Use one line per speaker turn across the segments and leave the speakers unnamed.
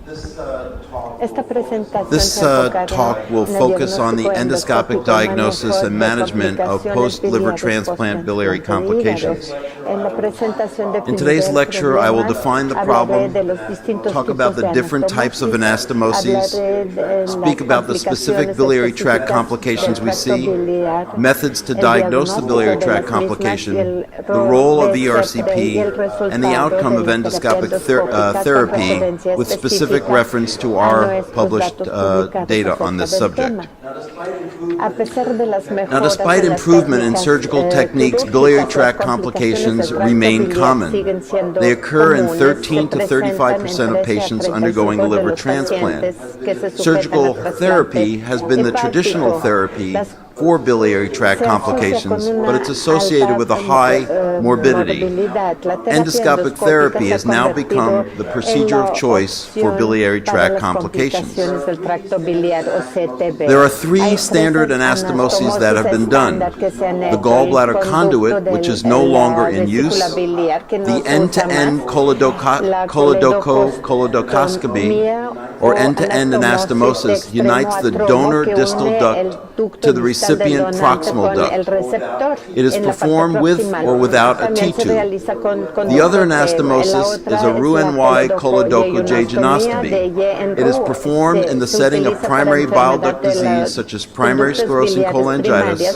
This talk will focus on the endoscopic diagnosis and management of post-liver transplant biliary complications. In today's lecture, I will define the problem, talk about the different types of anastomoses, speak about the specific biliary tract complications we see, methods to diagnose the biliary tract complication, the role of ERCP, and the outcome of endoscopic therapy with specific reference to our published data on this subject. Now, despite improvement in surgical techniques, biliary tract complications remain common. They occur in 13 to 35% of patients undergoing a liver transplant. Surgical therapy has been the traditional therapy for biliary tract complications, but it's associated with a high morbidity. Endoscopic therapy has now become the procedure of choice for biliary tract complications. There are three standard anastomoses that have been done: the gallbladder conduit, which is no longer in use, the end-to-end choledocoscopy, or end-to-end anastomosis, unites the donor distal duct to the recipient proximal duct. It is performed with or without a T-tube. The other anastomosis is a Roux-en-Y choledochojejunostomy. It is performed in the setting of primary bile duct disease, such as primary sclerosing cholangitis,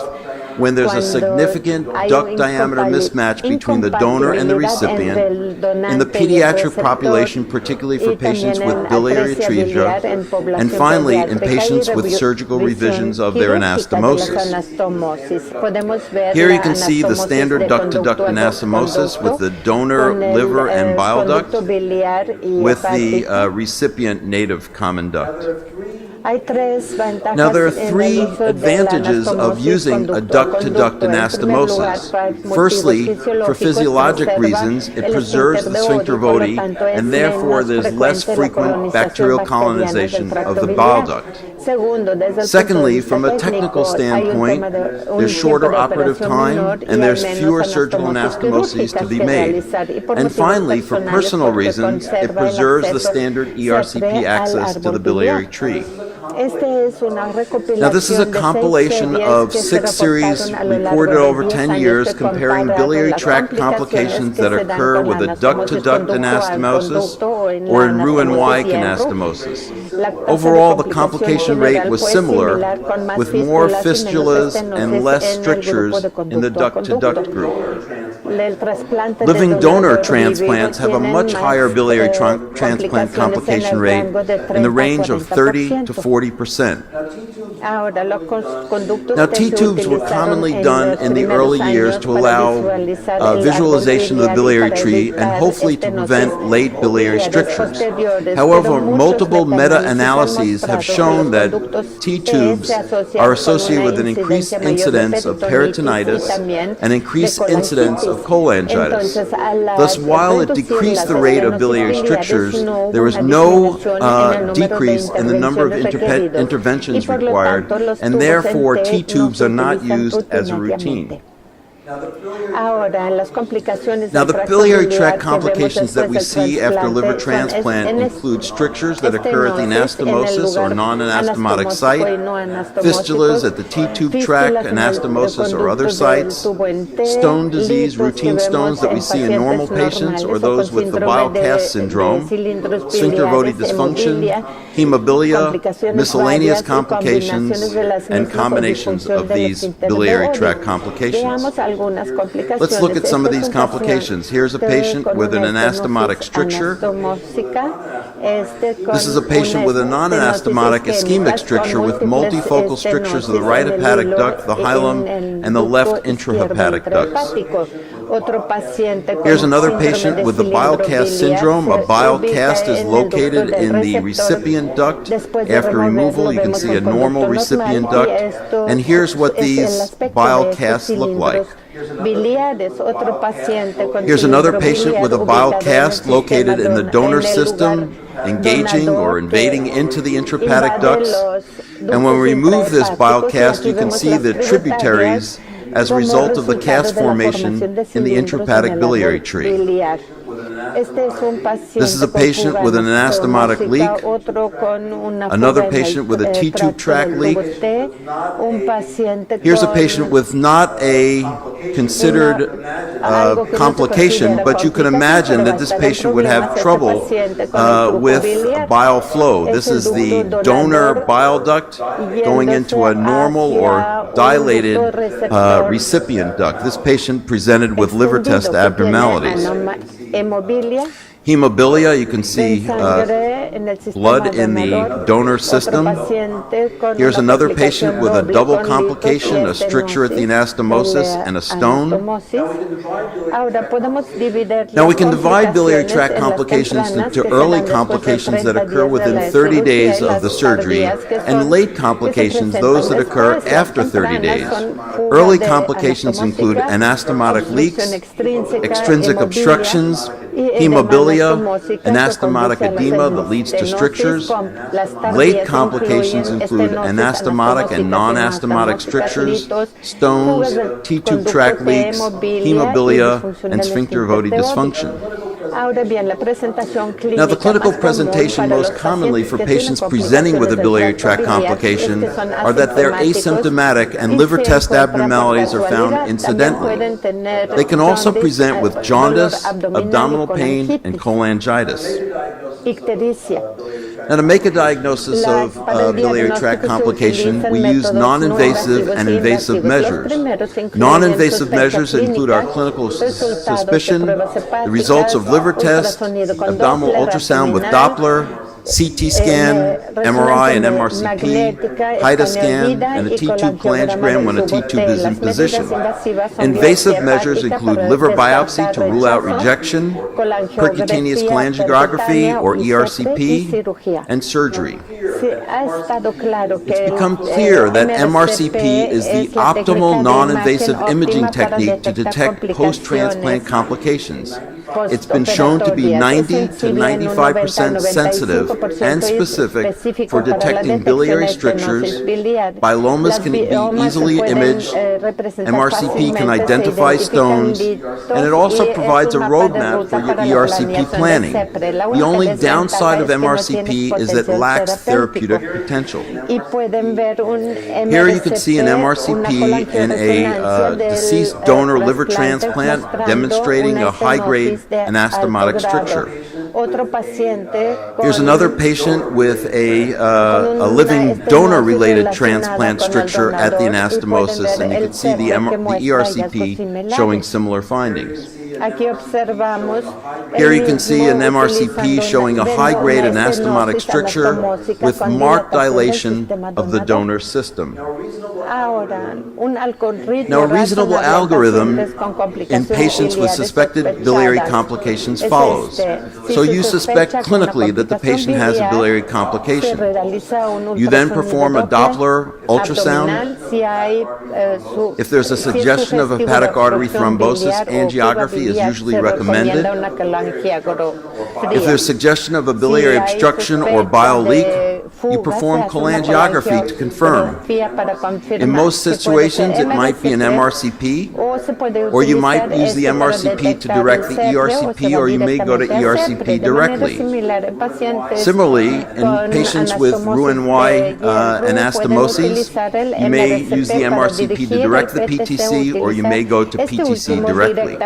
when there's a significant duct diameter mismatch between the donor and the recipient, in the pediatric population, particularly for patients with biliary atresia, and finally in patients with surgical revisions of their anastomosis. Here you can see the standard duct-to-duct anastomosis with the donor liver and bile duct, with the recipient native common duct. Now, there are three advantages of using a duct-to-duct anastomosis. Firstly, for physiologic reasons, it preserves the sphincter voti, and therefore there's less frequent bacterial colonization of the bile duct. Secondly, from a technical standpoint, there's shorter operative time, and there's fewer surgical anastomoses to be made. And finally, for personal reasons, it preserves the standard ERCP access to the biliary tree. Now, this is a compilation of 6 series reported over 10 years comparing biliary tract complications that occur with a duct-to-duct anastomosis or in Roux-en-Y anastomosis. Overall, the complication rate was similar, with more fistulas and less strictures in the duct-to-duct group. Living donor transplants have a much higher biliary transplant complication rate in the range of 30 to 40%. Now, T-tubes were commonly done in the early years to allow visualization of the biliary tree and hopefully to prevent late biliary strictures. However, multiple meta-analyses have shown that T-tubes are associated with an increased incidence of peritonitis and increased incidence of cholangitis. Thus, while it decreased the rate of biliary strictures, there was no decrease in the number of interventions required, and therefore T-tubes are not used as a routine. Now, the biliary tract complications that we see after liver transplant include strictures that occur at the anastomosis or non-anastomotic site, fistulas at the T-tube tract, anastomosis or other sites, stone disease, routine stones that we see in normal patients or those with the bile cast syndrome, sphincter voti dysfunction, hemophilia, miscellaneous complications, and combinations of these biliary tract complications. Let's look at some of these complications. Here's a patient with an anastomotic stricture. This is a patient with a non-anastomotic ischemic stricture with multifocal strictures of the right hepatic duct, the hilum, and the left intrahepatic ducts. Here's another patient with the bile cast syndrome. A bile cast is located in the recipient duct. After removal, you can see a normal recipient duct. And here's what these bile casts look like. Here's another patient with a bile cast located in the donor system, engaging or invading into the intrahepatic ducts. And when we remove this bile cast, you can see the tributaries as a result of the cast formation in the intrahepatic biliary tree. This is a patient with an anastomotic leak, another patient with a T-tube tract leak. Here's a patient with not a considered complication, but you can imagine that this patient would have trouble with bile flow. This is the donor bile duct going into a normal or dilated recipient duct. This patient presented with liver test abnormalities. Hemophilia, you can see blood in the donor system. Here's another patient with a double complication, a stricture at the anastomosis and a stone. Now we can divide biliary tract complications into early complications that occur within 30 days of the surgery and late complications, those that occur after 30 days. Early complications include anastomotic leaks, extrinsic obstructions, hemophilia, anastomotic edema that leads to strictures. Late complications include anastomotic and non-anastomotic strictures, stones, T-tube tract leaks, hemophilia, and sphincter voti dysfunction. Now, the clinical presentation most commonly for patients presenting with a biliary tract complication are that they're asymptomatic and liver test abnormalities are found incidentally. They can also present with jaundice, abdominal pain, and cholangitis. Now, to make a diagnosis of biliary tract complication, we use non-invasive and invasive measures. Non-invasive measures include our clinical suspicion, the results of liver test, abdominal ultrasound with Doppler, CT scan, MRI and MRCP, HIDA scan, and a T-tube cholangiogram when a T-tube is in position. Invasive measures include liver biopsy to rule out rejection, percutaneous cholangiography or ERCP, and surgery. It's become clear that MRCP is the optimal non-invasive imaging technique to detect post-transplant complications. It's been shown to be 90 to 95% sensitive and specific for detecting biliary strictures. Biliomas can be easily imaged. MRCP can identify stones, and it also provides a roadmap for your ERCP planning. The only downside of MRCP is that it lacks therapeutic potential. Here you can see an MRCP in a deceased donor liver transplant demonstrating a high-grade anastomotic stricture. Here's another patient with a living donor-related transplant stricture at the anastomosis, and you can see the ERCP showing similar findings. Here you can see an MRCP showing a high-grade anastomotic stricture with marked dilation of the donor system. Now, a reasonable algorithm in patients with suspected biliary complications follows. So you suspect clinically that the patient has a biliary complication. You then perform a Doppler ultrasound. If there's a suggestion of hepatic artery thrombosis, angiography is usually recommended. If there's suggestion of a biliary obstruction or bile leak, you perform cholangiography to confirm. In most situations, it might be an MRCP, or you might use the MRCP to direct the ERCP, or you may go to ERCP directly. Similarly, in patients with Roux-en-Y anastomoses, you may use the MRCP to direct the PTC, or you may go to PTC directly.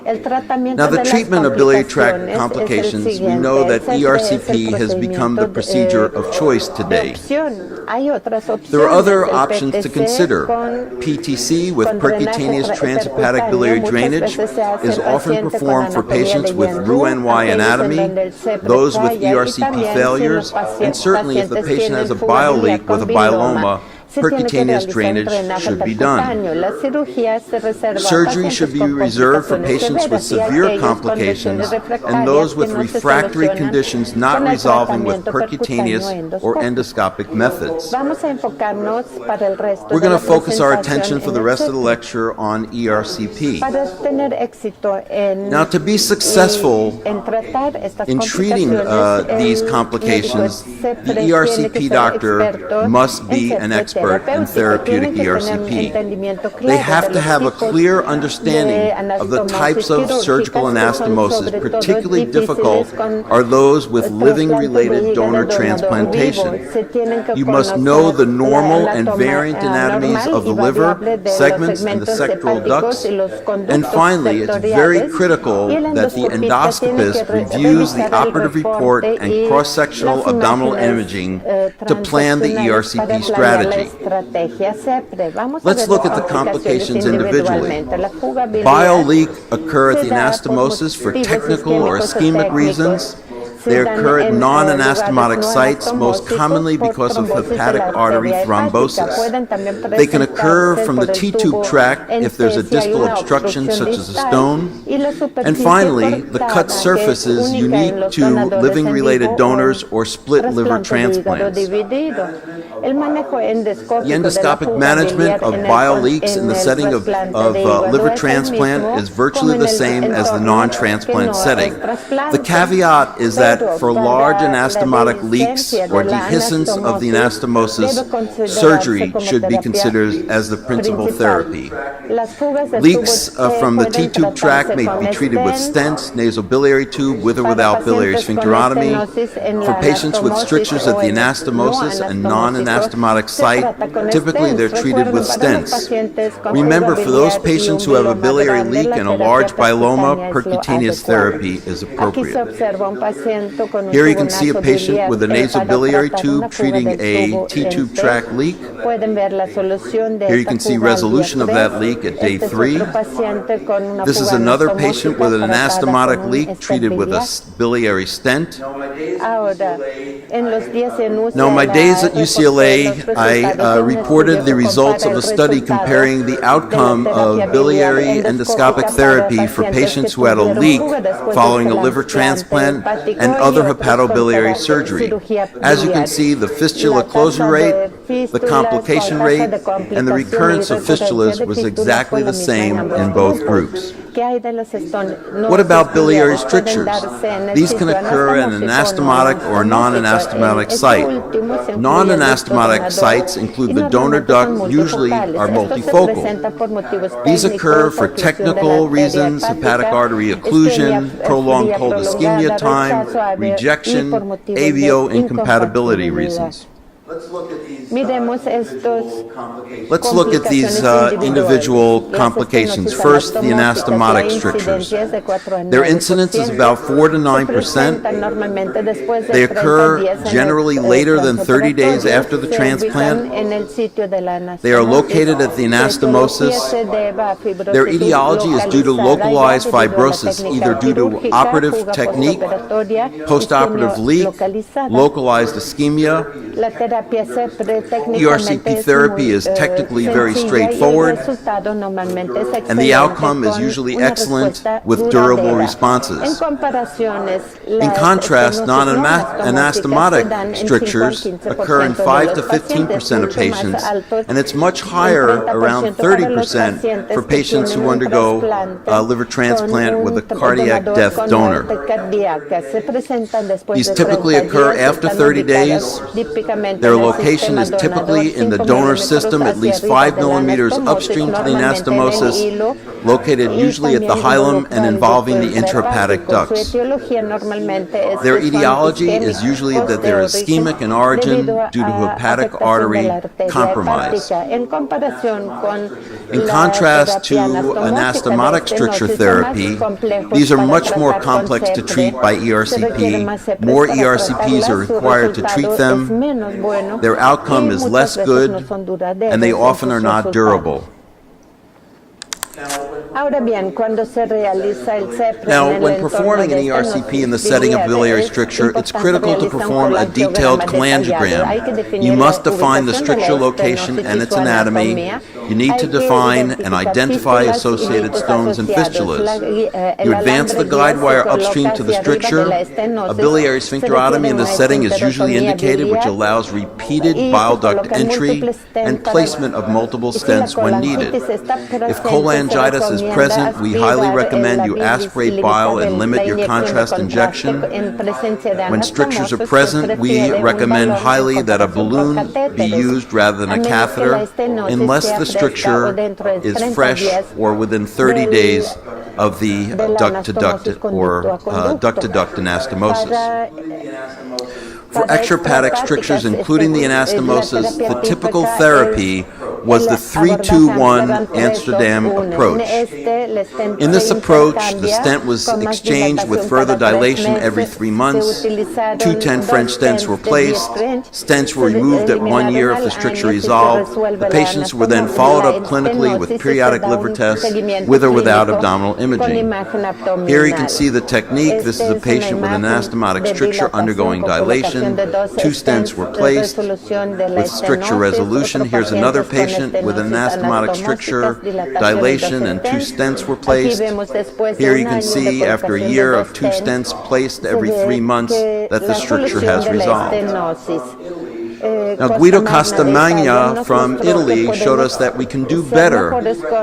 Now, the treatment of biliary tract complications, we know that ERCP has become the procedure of choice today. There are other options to consider. PTC with percutaneous transhepatic biliary drainage is often performed for patients with Roux-en-Y anatomy, those with ERCP failures, and certainly if the patient has a bile leak with a biloma, percutaneous drainage should be done. Surgery should be reserved for patients with severe complications and those with refractory conditions not resolving with percutaneous or endoscopic methods. We're going to focus our attention for the rest of the lecture on ERCP. Now, to be successful in treating these complications, the ERCP doctor must be an expert expert in therapeutic ERCP. They have to have a clear understanding of the types of surgical anastomosis. Particularly difficult are those with living-related donor transplantation. You must know the normal and variant anatomies of the liver, segments, and the sectoral ducts. And finally, it's very critical that the endoscopist reviews the operative report and cross-sectional abdominal imaging to plan the ERCP strategy. Let's look at the complications individually. Bile leak occur at the anastomosis for technical or ischemic reasons. They occur at non-anastomotic sites, most commonly because of hepatic artery thrombosis. They can occur from the T-tube tract if there's a distal obstruction, such as a stone. And finally, the cut surface is unique to living-related donors or split liver transplants. The endoscopic management of bile leaks in the setting of liver transplant is virtually the same as the non-transplant setting. The caveat is that for large anastomotic leaks or dehiscence of the anastomosis, surgery should be considered as the principal therapy. Leaks from the T-tube tract may be treated with stents, nasobiliary tube, with or without biliary sphincterotomy. For patients with strictures at the anastomosis and non-anastomotic site, typically they're treated with stents. Remember, for those patients who have a biliary leak and a large biloma, percutaneous therapy is appropriate. Here you can see a patient with a nasobiliary tube treating a T-tube tract leak. Here you can see resolution of that leak at day 3. This is another patient with an anastomotic leak treated with a biliary stent. Now, in my days at UCLA, I reported the results of a study comparing the outcome of biliary endoscopic therapy for patients who had a leak following a liver transplant and other hepatobiliary surgery. As you can see, the fistula closure rate, the complication rate, and the recurrence of fistulas was exactly the same in both groups. What about biliary strictures? These can occur in an anastomotic or non-anastomotic site. Non-anastomotic sites include the donor duct, usually are multifocal. These occur for technical reasons, hepatic artery occlusion, prolonged cold ischemia time, rejection, AVO incompatibility reasons. Let's look at these individual complications. First, the anastomotic strictures. Their incidence is about 4 to 9%. They occur generally later than 30 days after the transplant. They are located at the anastomosis. Their etiology is due to localized fibrosis, either due to operative technique, postoperative leak, localized ischemia. ERCP therapy is technically very straightforward, and the outcome is usually excellent with durable responses. In contrast, non-anastomotic strictures occur in 5 to 15% of patients, and it's much higher, around 30%, for patients who undergo liver transplant with a cardiac death donor. These typically occur after 30 days. Their location is typically in the donor system, at least 5 millimeters upstream to the anastomosis, located usually at the hilum and involving the intrahepatic ducts. Their etiology is usually that they're ischemic in origin due to hepatic artery compromise. In contrast to anastomotic stricture therapy, these are much more complex to treat by ERCP. More ERCPs are required to treat them. Their outcome is less good, and they often are not durable. Now, when performing an ERCP in the setting of biliary stricture, it's critical to perform a detailed cholangiogram. You must define the stricture location and its anatomy. You need to define and identify associated stones and fistulas. You advance the guide wire upstream to the stricture. A biliary sphincterotomy in this setting is usually indicated, which allows repeated bile duct entry and placement of multiple stents when needed. If cholangitis is is present, we highly recommend you aspirate bile and limit your contrast injection. When strictures are present, we recommend highly that a balloon be used rather than a catheter unless the stricture is fresh or within 30 days of the duct-to-duct or duct-to-duct anastomosis. For extrahepatic strictures, including the anastomosis, the typical therapy was the 3-2-1 Amsterdam approach. In this approach, the stent was exchanged with further dilation every 3 months. 210 French stents were placed. Stents were removed at 1 year if the stricture resolved. The patients were then followed up clinically with periodic liver tests with or without abdominal imaging. Here you can see the technique. This is a patient with an anastomotic stricture undergoing dilation. 2 stents were placed with stricture resolution. Here's another patient with an anastomotic stricture, dilation, and 2 stents were placed. Here you can see, after a year of 2 stents placed every 3 months, that the stricture has resolved. Now, Guido Castamagna from Italy showed us that we can do better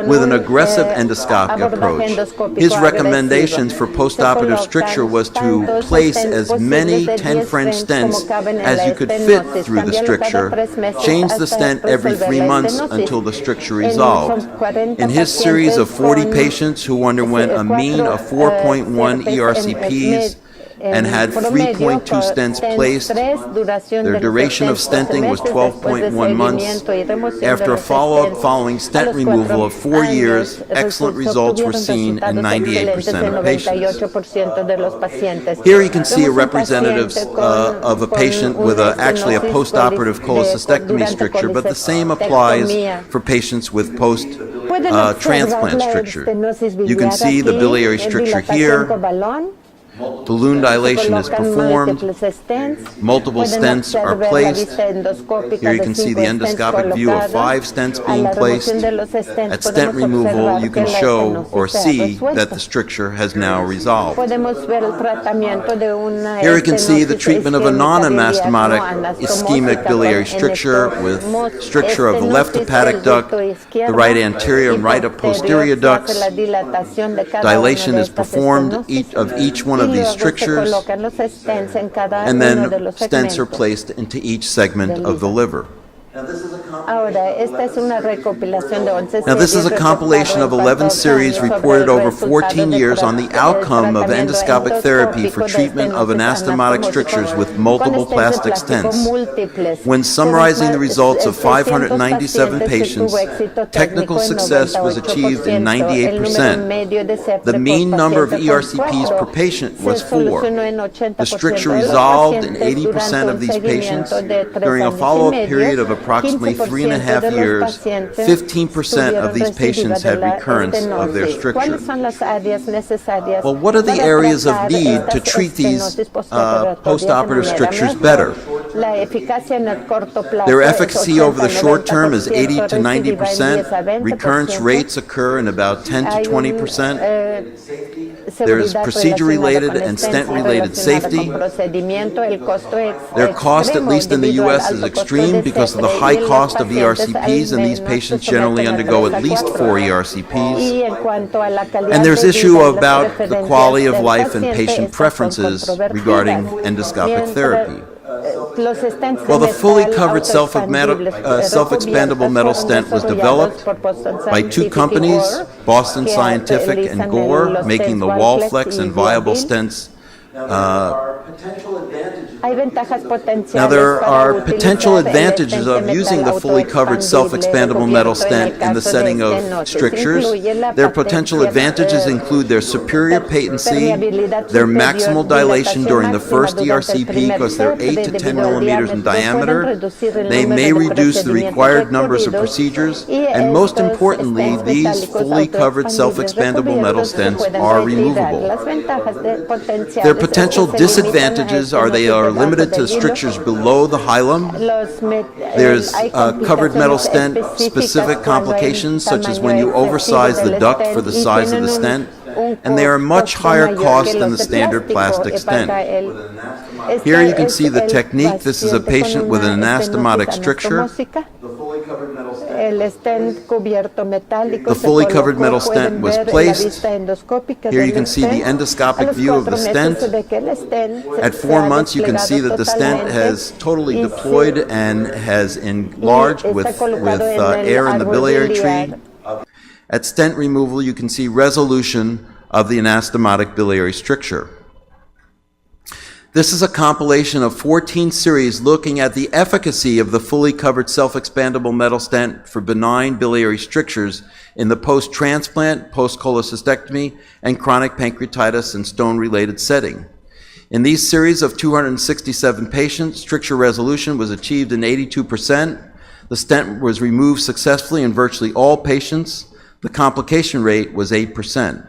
with an aggressive endoscopic approach. His recommendations for postoperative stricture was to place as many 10 French stents as you could fit through the stricture, change the stent every 3 months until the stricture resolved. In his series of 40 patients who underwent a mean of 4.1 ERCPs, and had 3.2 stents placed. Their duration of stenting was 12.1 months. After a follow-up following stent removal of 4 years, excellent results were seen in 98% of patients. Here you can see a representative of a patient with actually a postoperative cholecystectomy stricture, but the same applies for patients with post-transplant stricture. You can see the biliary stricture here. Balloon dilation is performed. Multiple stents are placed. Here you can see the endoscopic view of 5 stents being placed. At stent removal, you can show or see that the stricture has now resolved. Here you can see the treatment of a non-anastomotic ischemic biliary stricture with stricture of the left hepatic duct, the right anterior and right posterior ducts. Dilation is performed of each one of these strictures, and then stents are placed into each segment of the liver. Now, this is a compilation of 11 series reported over 14 years on the outcome of endoscopic therapy for treatment of anastomotic strictures with multiple plastic stents. When summarizing the results of 597 patients, technical success was achieved in 98%. The mean number of ERCPs per patient was 4. The stricture resolved in 80% of these patients. During a follow-up period of approximately 3.5 years, 15% of these patients had recurrence of their stricture. Well, what are the areas of need to treat these postoperative strictures better? Their efficacy over the short term is 80 to 90%. Recurrence rates occur in about 10 to 20%. There is procedure-related and stent-related safety. Their cost, at least in the U.S., is extreme because of the high cost of ERCPs, and these patients generally undergo at least 4 ERCPs. And there's issue about the quality of life and patient preferences regarding endoscopic therapy. Well, the fully covered self-expandable metal stent was developed by 2 companies, Boston Scientific and Gore, making the Wallflex and Viable stents. Now, there are potential advantages of using the fully covered self-expandable metal stent in the setting of strictures. Their potential advantages include their superior patency, their maximal dilation during the first ERCP because they're 8 to 10 millimeters in diameter. They may reduce the required numbers of procedures, and most importantly, these fully covered self-expandable metal stents are removable. Their potential disadvantages are they are limited to strictures below the hilum. There's covered metal stent specific complications, such as when you oversize the duct for the size of the stent, and they are much higher cost than the standard plastic stent. Here you can see the technique. This is a patient with an anastomotic stricture. The fully covered metal stent The fully covered metal stent was placed. Here you can see the endoscopic view of the stent. At 4 months, you can see that the stent has totally deployed and has enlarged with air in the biliary tree. At stent removal, you can see resolution of the anastomotic biliary stricture. This is a compilation of 14 series looking at the efficacy of the fully covered self-expandable metal stent for benign biliary strictures in the post-transplant, post-cholecystectomy, and chronic pancreatitis and stone-related setting. In these series of 267 patients, stricture resolution was achieved in 82%. The stent was removed successfully in virtually all patients. The complication rate was 8%.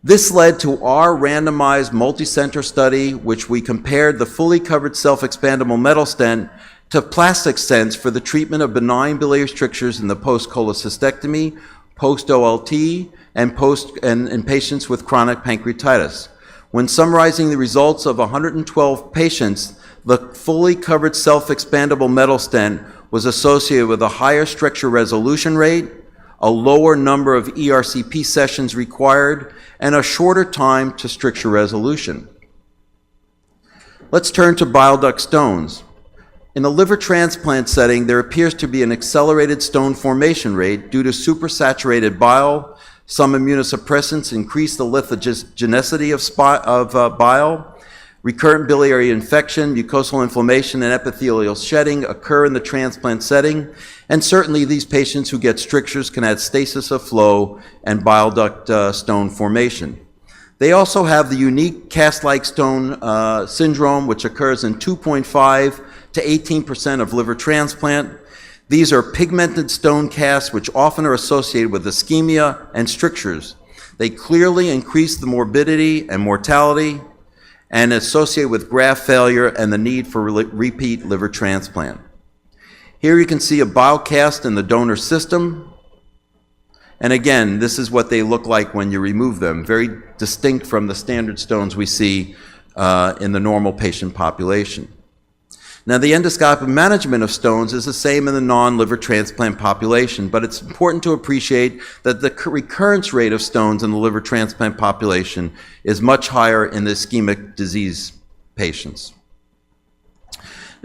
This led to our randomized multicenter study, which we compared the fully covered self-expandable metal stent to plastic stents for the treatment of benign biliary strictures in the post-cholecystectomy, post-OLT, and in patients with chronic pancreatitis. When summarizing the results of 112 patients, the fully covered self-expandable metal stent was associated with a higher stricture resolution rate, a lower number of ERCP sessions required, and a shorter time to stricture resolution. Let's turn to bile duct stones. In the liver transplant setting, there appears to be an accelerated stone formation rate due to supersaturated bile. Some immunosuppressants increase the lithogenicity of bile. Recurrent biliary infection, mucosal inflammation, and epithelial shedding occur in the transplant setting, and certainly these patients who get strictures can have stasis of flow and bile duct stone formation. They also have the unique cast-like stone syndrome, which occurs in 2.5 to 18% of liver transplant. These are pigmented stone casts which often are associated with ischemia and strictures. They clearly increase the morbidity and mortality and associated with graft failure and the need for repeat liver transplant. Here you can see a bile cast in the donor system. And again, this is what they look like when you remove them, very distinct from the standard stones we see in the normal patient population. Now, the endoscopic management of stones is the same in the non-liver transplant population, but it's important to appreciate that the recurrence rate of stones in the liver transplant population is much higher in the ischemic disease patients.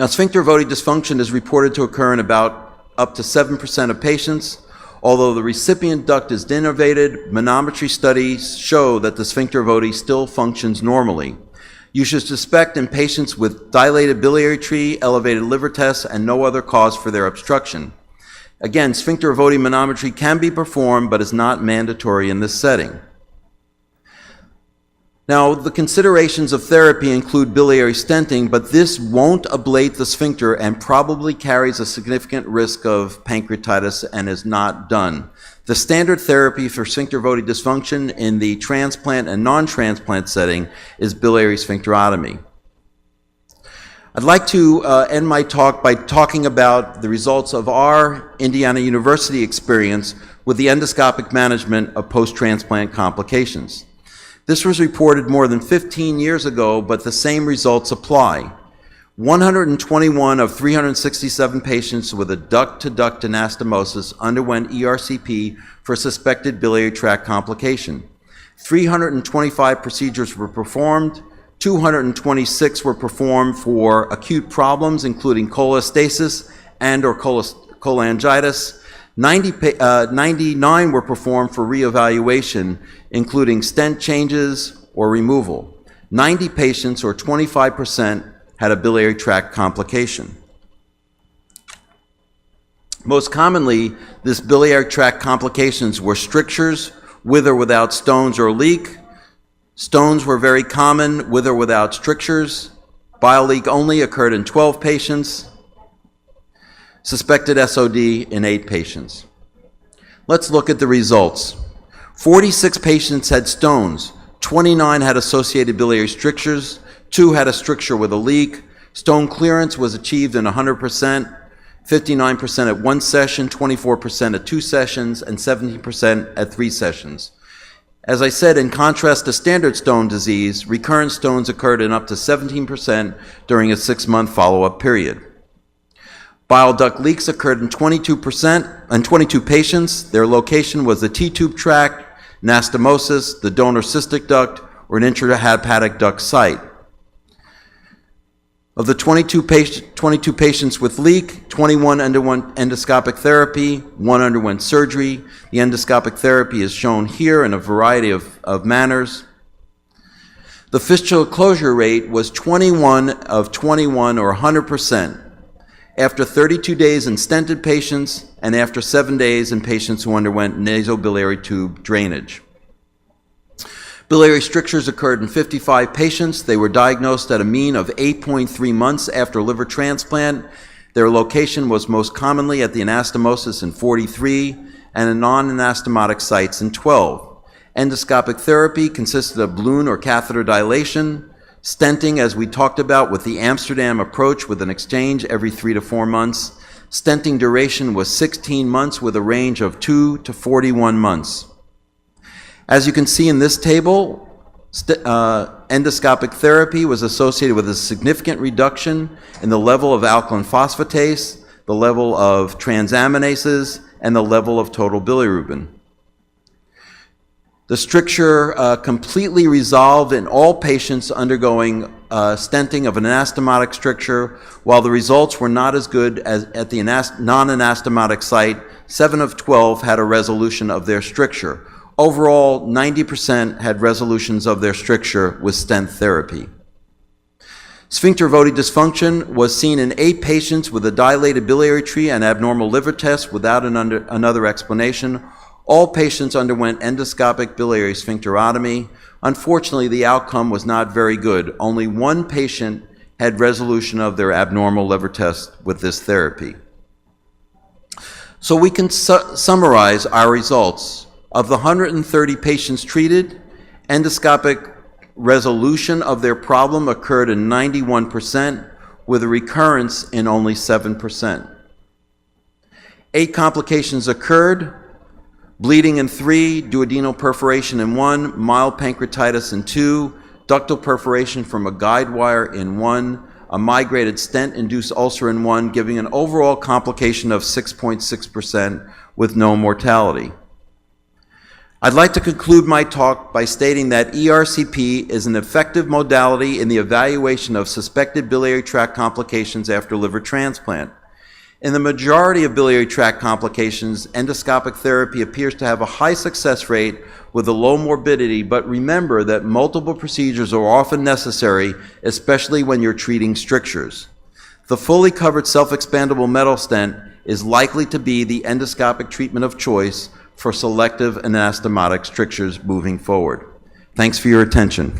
Now, sphincter of Oddi dysfunction is reported to occur in about up to 7% of patients. Although the recipient duct is denervated, manometry studies show that the sphincter of Oddi still functions normally. You should suspect in patients with dilated biliary tree, elevated liver tests, and no other cause for their obstruction. Again, sphincter of Oddi manometry can be performed, but is not mandatory in this setting. Now, the considerations of therapy include biliary stenting, but this won't ablate the sphincter and probably carries a significant risk of pancreatitis and is not done. The standard therapy for sphincter of Oddi dysfunction in the transplant and non-transplant setting is biliary sphincterotomy. I'd like to end my talk by talking about the results of our Indiana University experience with the endoscopic management of post-transplant complications. This was reported more than 15 years ago, but the same results apply. 121 of 367 patients with a duct-to-duct anastomosis underwent ERCP for suspected biliary tract complication. 325 procedures were performed. 226 were performed for acute problems, including cholestasis and or cholangitis. 99 were performed for reevaluation, including stent changes or removal. 90 patients, or 25%, had a biliary tract complication. Most commonly, this biliary tract complications were strictures, with or without stones or leak. Stones were very common, with or without strictures. Bile leak only occurred in 12 patients. Suspected SOD in 8 patients. Let's look at the results. 46 patients had stones. 29 had associated biliary strictures. 2 had a stricture with a leak. Stone clearance was achieved in 100%, 59% at 1 session, 24% at 2 sessions, and 17% at 3 sessions. As I said, in contrast to standard stone disease, recurrent stones occurred in up to 17% during a 6-month follow-up period. Bile duct leaks occurred in 22 patients. Their location was the T-tube tract, anastomosis, the donor cystic duct, or an intrahepatic duct site. Of the 22 patients with leak, 21 underwent endoscopic therapy, 1 underwent surgery. The endoscopic therapy is shown here in a variety of manners. The fistula closure rate was 21 of 21, or 100%, after 32 days in stented patients and after 7 days in patients who underwent nasobiliary tube drainage. Biliary strictures occurred in 55 patients. They were diagnosed at a mean of 8.3 months after liver transplant. Their location was most commonly at the anastomosis in 43 and in non-anastomotic sites in 12. Endoscopic therapy consisted of balloon or catheter dilation, stenting, as we talked about, with the Amsterdam approach with an exchange every 3 to 4 months. Stenting duration was 16 months with a range of 2 to 41 months. As you can see in this table, endoscopic therapy was associated with a significant reduction in the level of alkaline phosphatase, the level of transaminases, and the level of total bilirubin. The stricture completely resolved in all patients undergoing stenting of an anastomotic stricture, while the results were not as good as at the non-anastomotic site. 7 of 12 had a resolution of their stricture. Overall, 90% had resolutions of their stricture with stent therapy. Sphincter Voti dysfunction was seen in 8 patients with a dilated biliary tree and abnormal liver tests without another explanation. All patients underwent endoscopic biliary sphincterotomy. Unfortunately, the outcome was not very good. Only 1 patient had resolution of their abnormal liver test with this therapy. So we can summarize our results. Of the 130 patients treated, endoscopic resolution of their problem occurred in 91%, with a recurrence in only 7%. 8 complications occurred: bleeding in 3, duodenal perforation in 1, mild pancreatitis in 2, ductal perforation from a guide wire in 1, a migrated stent-induced ulcer in 1, giving an overall complication of 6.6% with no mortality. I'd like to conclude my talk by stating that ERCP is an effective modality in the evaluation of suspected biliary tract complications after liver transplant. In the majority of biliary tract complications, endoscopic therapy appears to have a high success rate with a low morbidity, but remember that multiple procedures are often necessary, especially when you're treating strictures. The fully covered self-expandable metal stent is likely to be the endoscopic treatment of choice for selective anastomotic strictures moving forward. Thanks for your attention.